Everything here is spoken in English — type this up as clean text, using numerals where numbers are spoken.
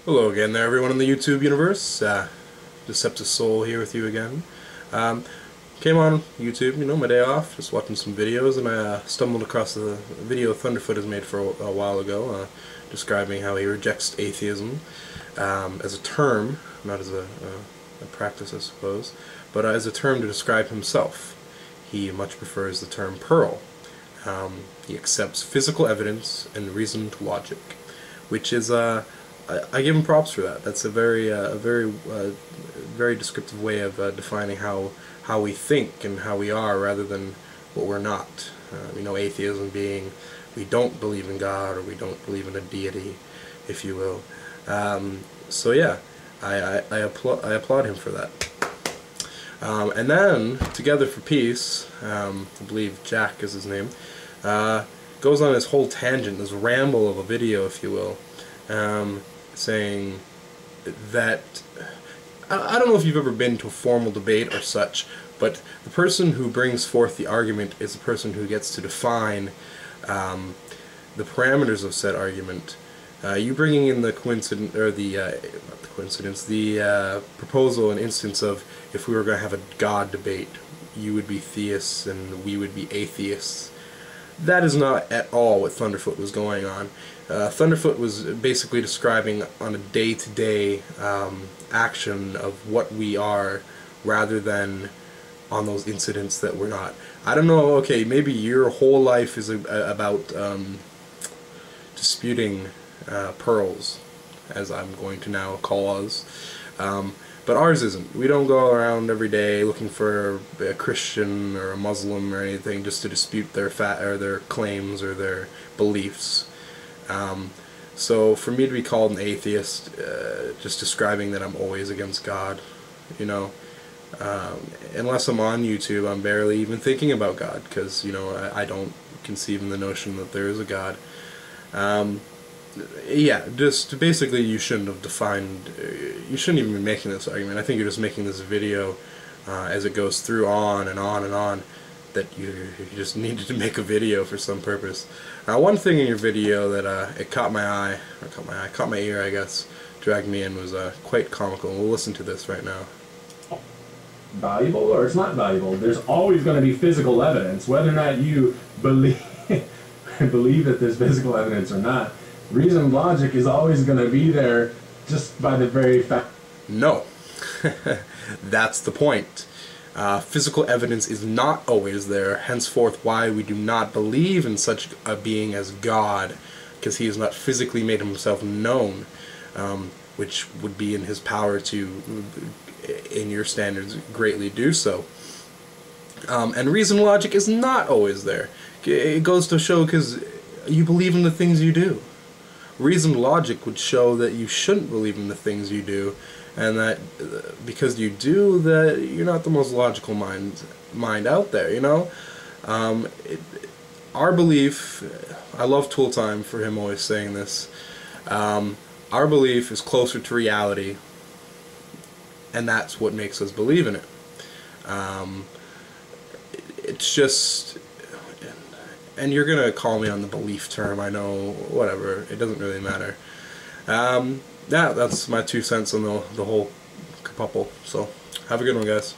Hello again there, everyone in the YouTube universe. Deceptive Soul here with you again. Came on YouTube, my day off, just watching some videos, and I stumbled across a video Thunderfoot has made for a while ago, describing how he rejects atheism as a term, not as a practice, I suppose, but as a term to describe himself. He much prefers the term P.E.A.R.L. He accepts physical evidence and reasoned logic, which is I give him props for that. That's a very descriptive way of defining how we think and how we are, rather than what we're not. Atheism being we don't believe in God, or we don't believe in a deity, if you will. So yeah, I applaud him for that. And then TogetherForPeace, I believe Jack is his name, goes on this whole tangent, this ramble of a video, if you will, saying that I don't know if you've ever been to a formal debate or such, but the person who brings forth the argument is the person who gets to define the parameters of said argument. You bringing in the coincidence, or the not the coincidence, the proposal and instance of if we were going to have a God debate, you would be theists and we would be atheists. That is not at all what Thunderfoot was going on. Thunderfoot was basically describing on a day-to-day action of what we are, rather than on those incidents that we're not. I don't know, okay, maybe your whole life is about disputing pearls, as I'm going to now call us. But ours isn't. We don't go around every day looking for a Christian or a Muslim or anything just to dispute their their claims or their beliefs. So for me to be called an atheist, just describing that I'm always against God, unless I'm on YouTube, I'm barely even thinking about God, because I don't conceive in the notion that there is a God. Yeah, just basically you shouldn't have defined, you shouldn't even be making this argument. I think you're just making this video as it goes through on and on and on, that you just needed to make a video for some purpose. One thing in your video that it caught my ear, I guess, dragged me in, was quite comical. We'll listen to this right now. Valuable or it's not valuable. There's always going to be physical evidence, whether or not you believe that there's physical evidence or not. Reason and logic is always going to be there, just by the very fact. No, that's the point. Physical evidence is not always there, henceforth why we do not believe in such a being as God, because he has not physically made himself known, which would be in his power to, in your standards, greatly do so. And reason and logic is not always there. It goes to show, because you believe in the things you do. Reason and logic would show that you shouldn't believe in the things you do, and that because you do, that you're not the most logical mind out there, our belief, I love Tool Time for him always saying this, our belief is closer to reality, and that's what makes us believe in it. It's just, and you're gonna call me on the belief term, I know, whatever, it doesn't really matter. Yeah, that's my 2 cents on the whole kerfuffle, so have a good one, guys.